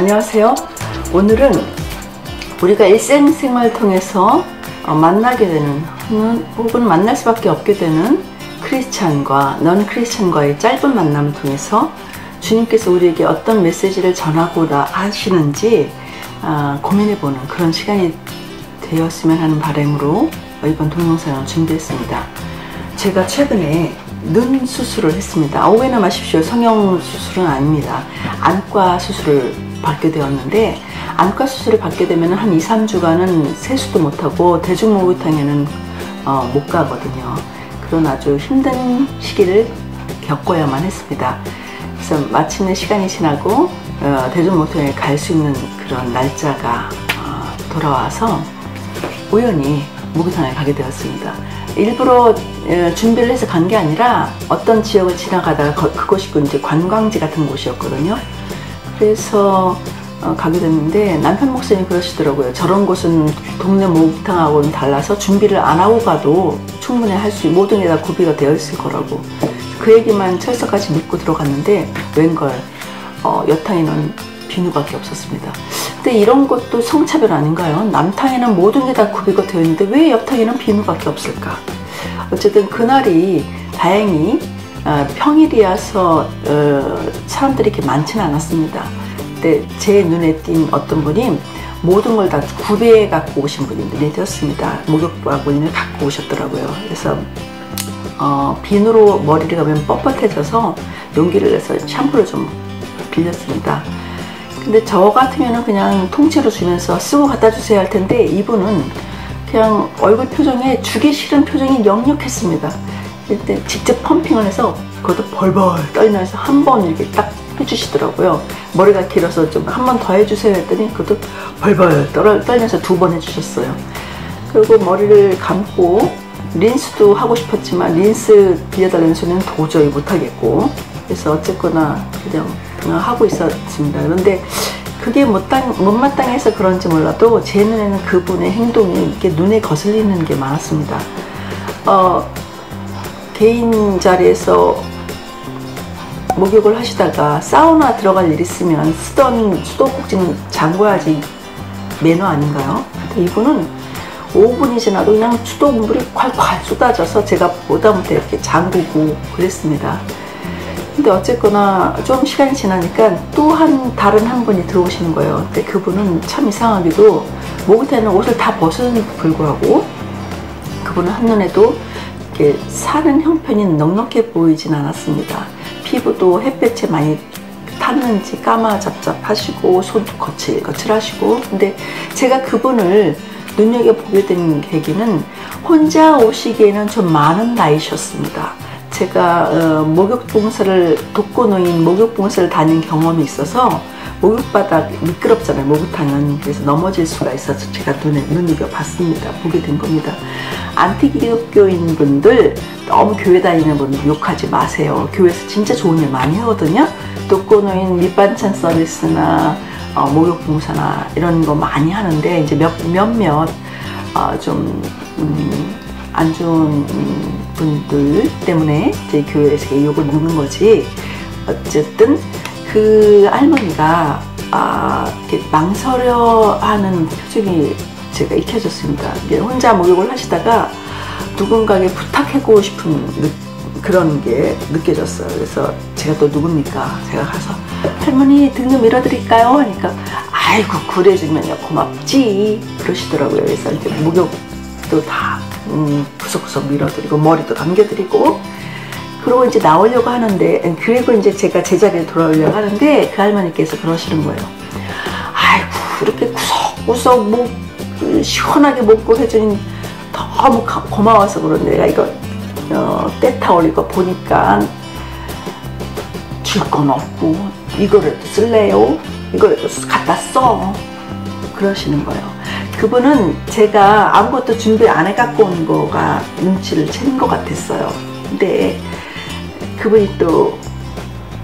안녕하세요. 오늘은 우리가 일생생활을 통해서 만나게 되는 혹은 만날 수밖에 없게 되는 크리스찬과 넌 크리스찬과의 짧은 만남을 통해서 주님께서 우리에게 어떤 메시지를 전하고 하시는지 고민해보는 그런 시간이 되었으면 하는 바람으로 이번 동영상을 준비했습니다. 제가 최근에 눈 수술을 했습니다. 오해는 마십시오. 성형 수술은 아닙니다. 안과 수술을 받게 되었는데, 안과 수술을 받게 되면 한 2~3주간은 세수도 못하고 대중목욕탕에는 못 가거든요. 그런 아주 힘든 시기를 겪어야만 했습니다. 그래서 마침내 시간이 지나고 대중목욕탕에 갈 수 있는 그런 날짜가 돌아와서 우연히 목욕탕에 가게 되었습니다. 일부러 준비를 해서 간 게 아니라 어떤 지역을 지나가다가 그곳이 이제 관광지 같은 곳이었거든요. 그래서 가게 됐는데 남편 목사님이 그러시더라고요. 저런 곳은 동네 목욕탕하고는 달라서 준비를 안 하고 가도 충분히 할 수 모든 게 다 구비가 되어 있을 거라고. 그 얘기만 철석같이 믿고 들어갔는데 웬걸 여탕에는 비누밖에 없었습니다. 근데 이런 것도 성차별 아닌가요? 남탕에는 모든 게 다 구비가 되어 있는데 왜 옆탕에는 비누밖에 없을까? 어쨌든 그날이 다행히 평일이어서 사람들이 이렇게 많지는 않았습니다. 근데 제 눈에 띈 어떤 분이 모든 걸 다 구비해 갖고 오신 분이 눈에 띄었습니다. 목욕바구니를 갖고 오셨더라고요. 그래서 비누로 머리를 가면 뻣뻣해져서 용기를 내서 샴푸를 좀 빌렸습니다. 근데 저 같으면 그냥 통째로 주면서 쓰고 갖다 주세요 할 텐데, 이분은 그냥 얼굴 표정에 주기 싫은 표정이 역력했습니다. 그때 직접 펌핑을 해서 그것도 벌벌 떨면서 한 번 이렇게 딱 해주시더라고요. 머리가 길어서 좀 한 번 더 해주세요 했더니 그것도 벌벌 떨면서 2번 해주셨어요. 그리고 머리를 감고 린스도 하고 싶었지만 린스 빌려달라는 소리는 도저히 못하겠고, 그래서 어쨌거나 그냥 하고 있었습니다. 그런데 그게 못마땅해서 그런지 몰라도 제 눈에는 그분의 행동이 이렇게 눈에 거슬리는 게 많았습니다. 개인 자리에서 목욕을 하시다가 사우나 들어갈 일 있으면 쓰던 수도꼭지는 잠궈야지 매너 아닌가요? 근데 이분은 5분이 지나도 그냥 수돗물이 콸콸 쏟아져서 제가 보다 못해 이렇게 잠그고 그랬습니다. 근데 어쨌거나 좀 시간이 지나니까 또 다른 한 분이 들어오시는 거예요. 근데 그분은 참 이상하게도 목욕탕에는 옷을 다 벗은 불구하고 그분은 한눈에도 이렇게 사는 형편이 넉넉해 보이진 않았습니다. 피부도 햇볕에 많이 탔는지 까마잡잡하시고 손도 거칠하시고. 근데 제가 그분을 눈여겨보게 된 계기는 혼자 오시기에는 좀 많은 나이셨습니다. 제가 독거노인 목욕봉사를 다닌 경험이 있어서 목욕바닥 미끄럽잖아요, 목욕탕은. 그래서 넘어질 수가 있어서 제가 눈여겨 봤습니다. 보게 된 겁니다. 안티기독교인 분들, 너무 교회 다니는 분들 욕하지 마세요. 교회에서 진짜 좋은 일 많이 하거든요. 독거노인 밑반찬 서비스나 목욕봉사나 이런 거 많이 하는데, 이제 몇몇 좀 안 좋은 분들 때문에 제 교회에서 욕을 먹는 거지. 어쨌든 그 할머니가 이렇게 망설여하는 표정이 제가 익혀졌습니다. 혼자 목욕을 하시다가 누군가에게 부탁하고 싶은 그런 게 느껴졌어요. 그래서 제가 또 누굽니까? 제가 가서 할머니 등 좀 밀어드릴까요? 하니까 아이고 그래주면요 고맙지 그러시더라고요. 그래서 이렇게 목욕도 다 구석구석 밀어드리고 머리도 감겨드리고, 그리고 이제 나오려고 하는데, 그리고 이제 제가 제자리에 돌아오려고 하는데 그 할머니께서 그러시는 거예요. 아이고 이렇게 구석구석 시원하게 목욕 해주니 너무 고마워서 그런데 내가 이거 때타올 이거 보니까 줄 건 없고 이거라도 쓸래요? 이거라도 갖다 써. 그러시는 거예요. 그분은 제가 아무것도 준비 안 해 갖고 온 거가 눈치를 채는 것 같았어요. 근데 그분이 또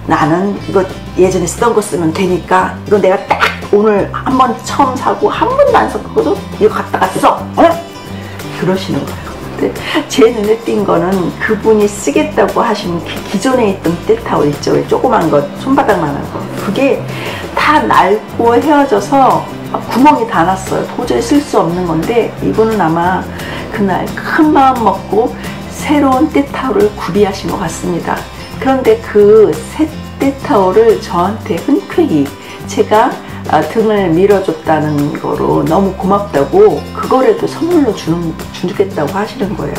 나는 이거 예전에 쓰던 거 쓰면 되니까 이거 내가 딱 오늘 한 번 처음 사고 한 번도 안 썼거든? 이거 갖다가 써! 그러시는 거예요. 근데 제 눈에 띈 거는 그분이 쓰겠다고 하신 기존에 있던 때타올 있죠. 조그만 거, 손바닥만한 거. 그게 다 다 낡고 헤어져서 구멍이 다 났어요. 도저히 쓸 수 없는 건데, 이분은 아마 그날 큰 마음 먹고 새로운 때타올을 구비하신 것 같습니다. 그런데 그 새 때타올을 저한테 흔쾌히 제가 등을 밀어줬다는 거로 너무 고맙다고 그거라도 선물로 주겠다고 하시는 거예요.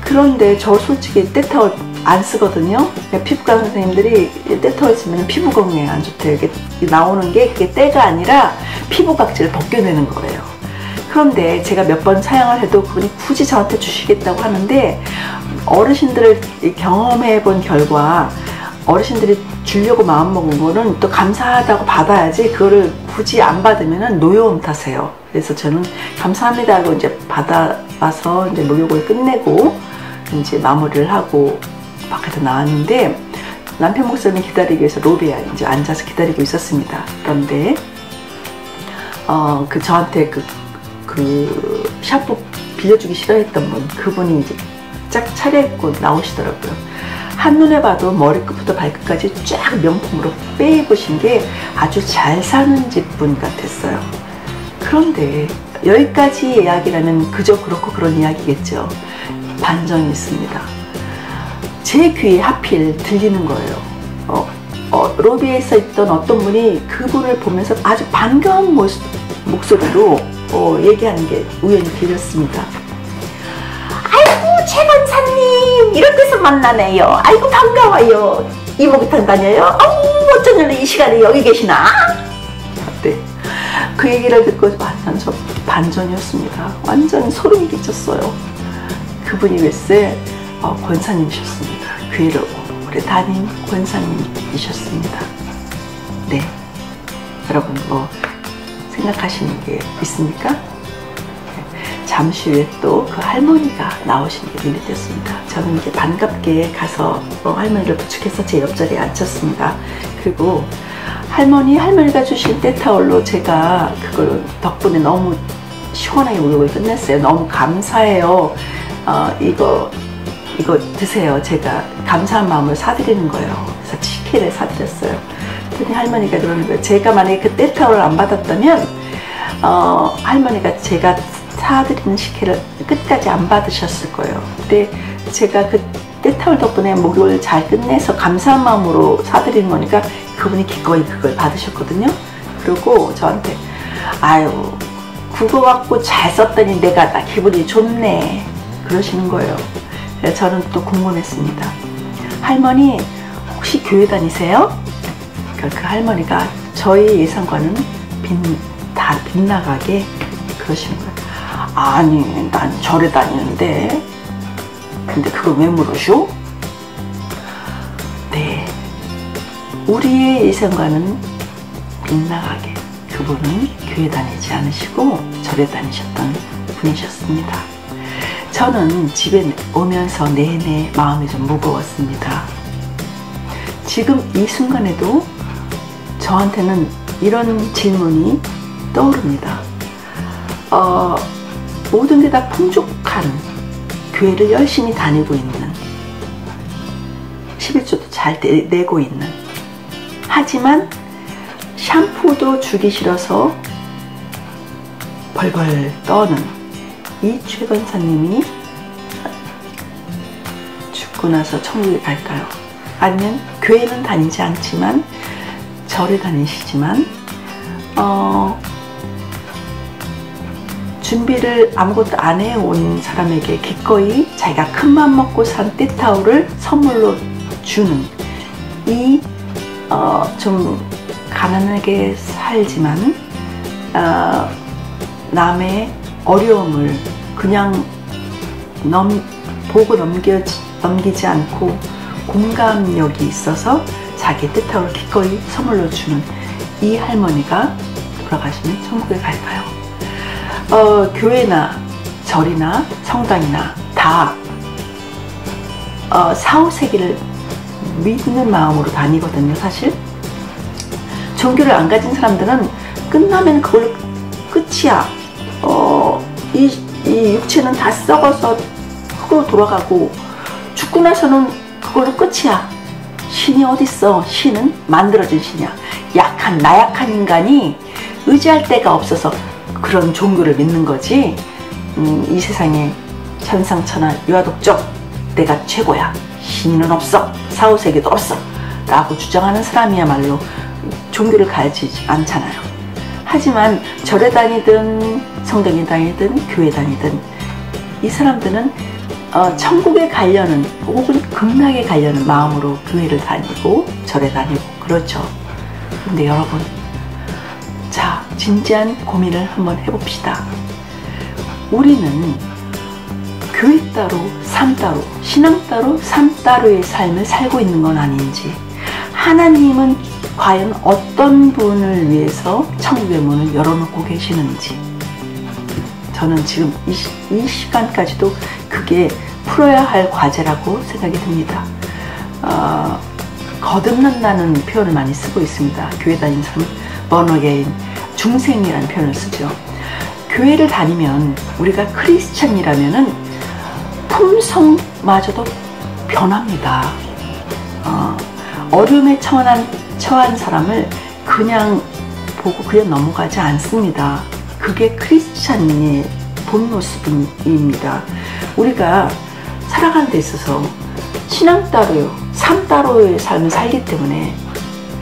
그런데 저 솔직히 때타올 안 쓰거든요. 피부과 선생님들이 때타올 쓰면 피부 건강에 안 좋대요. 이게 나오는 게 그게 때가 아니라 피부 각질을 벗겨내는 거예요. 그런데 제가 몇 번 사용을 해도 그분이 굳이 저한테 주시겠다고 하는데, 어르신들을 경험해 본 결과 어르신들이 주려고 마음먹은 거는 또 감사하다고 받아야지, 그거를 굳이 안 받으면 노여움 타세요. 그래서 저는 감사합니다 하고 이제 받아와서 이제 목욕을 끝내고 이제 마무리를 하고 밖에서 나왔는데, 남편 목사님 기다리기 위해서 로비에 이제 앉아서 기다리고 있었습니다. 그런데 저한테 그 샤프 빌려주기 싫어했던 분, 그분이 이제 쫙 차려입고 나오시더라고요. 한눈에 봐도 머리끝부터 발끝까지 쫙 명품으로 빼입으신 게 아주 잘 사는 집분 같았어요. 그런데 여기까지 이야기라면 그저 그렇고 그런 이야기겠죠. 반전이 있습니다. 제 귀에 하필 들리는 거예요. 로비에서 있던 어떤 분이 그분을 보면서 아주 반가운 목소리로 얘기하는 게 우연히 들렸습니다. 아이고, 최 권사님, 이런 데서 만나네요. 아이고, 반가워요. 이목욕탕 다녀요? 어쩐 일로 이 시간에 여기 계시나? 네. 그 얘기를 듣고 완전 저 반전이었습니다. 완전 소름이 끼쳤어요. 그분이 글쎄 권사님이셨습니다. 교회를 오래 다닌 권사님이셨습니다. 네. 여러분 뭐 생각하시는 게 있습니까? 네. 잠시 후에 또 그 할머니가 나오시는 게 눈에 띄었습니다. 저는 이제 반갑게 가서 할머니를 부축해서 제 옆자리에 앉혔습니다. 그리고 할머니가 주신 때타올로 제가 그걸 덕분에 너무 시원하게 목욕을 끝냈어요. 너무 감사해요. 이거 드세요. 제가 감사한 마음을 사드리는 거예요. 그래서 식혜를 사드렸어요. 그랬더니 할머니가 그러는 거예요. 제가 만약에 그 때타올을 안 받았다면 할머니가 제가 사드리는 식혜를 끝까지 안 받으셨을 거예요. 근데 제가 그 때타올 덕분에 목욕을 잘 끝내서 감사한 마음으로 사드리는 거니까 그분이 기꺼이 그걸 받으셨거든요. 그리고 저한테 아유, 그거 갖고 잘 썼더니 내가 나 기분이 좋네 그러시는 거예요. 그래서 저는 또 궁금했습니다. 할머니 혹시 교회 다니세요? 그 할머니가 저희 예상과는 다 빗나가게 그러시는 거예요. 아니, 난 절에 다니는데. 근데 그걸 왜 물으쇼? 네, 우리의 예상과는 빗나가게 그분은 교회 다니지 않으시고 절에 다니셨던 분이셨습니다. 저는 집에 오면서 내내 마음이 좀 무거웠습니다. 지금 이 순간에도 저한테는 이런 질문이 떠오릅니다. 모든 게 다 풍족한 교회를 열심히 다니고 있는, 11조도 잘 내고 있는, 하지만 샴푸도 주기 싫어서 벌벌 떠는 이 최 권사님이 죽고 나서 천국에 갈까요? 아니면 교회는 다니지 않지만 절에 다니시지만 준비를 아무것도 안 해온 사람에게 기꺼이 자기가 큰맘 먹고 산 때타올을 선물로 주는 이 좀 가난하게 살지만 남의 어려움을 그냥 보고 넘기지 않고 공감력이 있어서 자기 때타올을 기꺼이 선물로 주는 이 할머니가 돌아가시면 천국에 갈까요? 교회나 절이나 성당이나 다 4, 5세기를 믿는 마음으로 다니거든요. 사실 종교를 안 가진 사람들은 끝나면 그걸로 끝이야. 이 육체는 다 썩어서 흙으로 돌아가고 죽고 나서는 그걸로 끝이야. 신이 어딨어? 신은 만들어진 신이야. 나약한 인간이 의지할 데가 없어서 그런 종교를 믿는 거지. 이 세상에 천상천하 유아독적 내가 최고야. 신은 없어. 사후세계도 없어. 라고 주장하는 사람이야말로 종교를 가르치지 않잖아요. 하지만 절에 다니든 성당에 다니든 교회 다니든 이 사람들은 천국에 가려는 혹은 극락에 가려는 마음으로 교회를 다니고 절에 다니고 그렇죠. 근데 여러분, 자, 진지한 고민을 한번 해봅시다. 우리는 교회 따로 삶 따로 신앙 따로 삶 따로의 삶을 살고 있는 건 아닌지, 하나님은 과연 어떤 분을 위해서 천국의 문을 열어놓고 계시는지, 저는 지금 이 시간까지도 그게 풀어야 할 과제라고 생각이 듭니다. 거듭난다는 표현을 많이 쓰고 있습니다. 교회 다니는 사람은 born again, 중생이라는 표현을 쓰죠. 교회를 다니면 우리가 크리스찬이라면은 품성마저도 변합니다. 어려움에 처한 사람을 그냥 보고 그냥 넘어가지 않습니다. 그게 크리스찬의 본 모습입니다. 우리가 살아가는 데 있어서 신앙 따로요, 삶 따로의 삶을 살기 때문에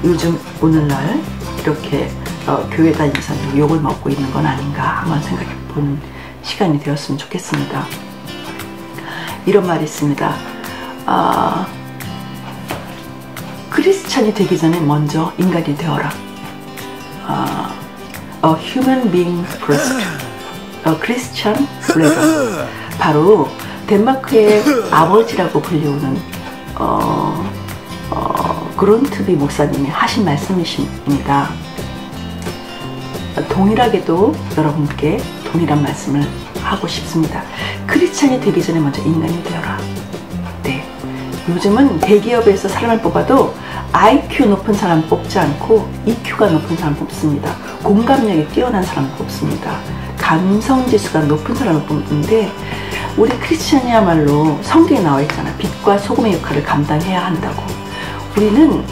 요즘 오늘날 이렇게 교회 다니면서 욕을 먹고 있는 건 아닌가 한번 생각해 본 시간이 되었으면 좋겠습니다. 이런 말이 있습니다. 크리스찬이 되기 전에 먼저 인간이 되어라. A human being first, a Christian later. 바로 덴마크의 아버지라고 불리우는 그론트비 목사님이 하신 말씀이십니다. 동일하게도 여러분께 동일한 말씀을 하고 싶습니다. 크리스찬이 되기 전에 먼저 인간이 되어라. 네. 요즘은 대기업에서 사람을 뽑아도 IQ 높은 사람 뽑지 않고 EQ가 높은 사람 뽑습니다. 공감력이 뛰어난 사람을 뽑습니다. 감성지수가 높은 사람을 뽑는데, 우리 크리스찬이야말로 성경에 나와 있잖아. 빛과 소금의 역할을 감당해야 한다고. 우리는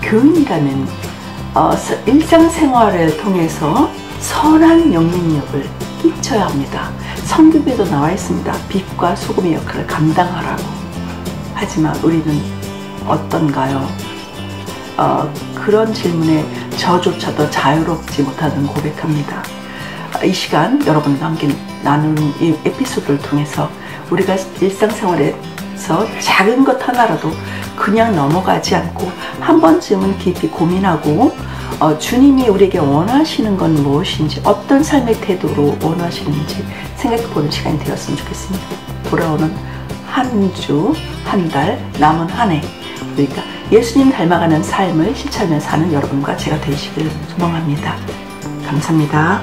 교인이라는 일상생활을 통해서 선한 영향력을 끼쳐야 합니다. 성경에도 나와 있습니다. 빛과 소금의 역할을 감당하라고. 하지만 우리는 어떤가요? 그런 질문에 저조차도 자유롭지 못하는 고백합니다. 이 시간 여러분과 함께 나누는 이 에피소드를 통해서 우리가 일상생활에서 작은 것 하나라도 그냥 넘어가지 않고 한 번쯤은 깊이 고민하고 주님이 우리에게 원하시는 건 무엇인지, 어떤 삶의 태도로 원하시는지 생각해보는 시간이 되었으면 좋겠습니다. 돌아오는 한 주, 한 달, 남은 한 해, 그러니까 예수님 닮아가는 삶을 실천하며 사는 여러분과 제가 되시길 소망합니다. 감사합니다.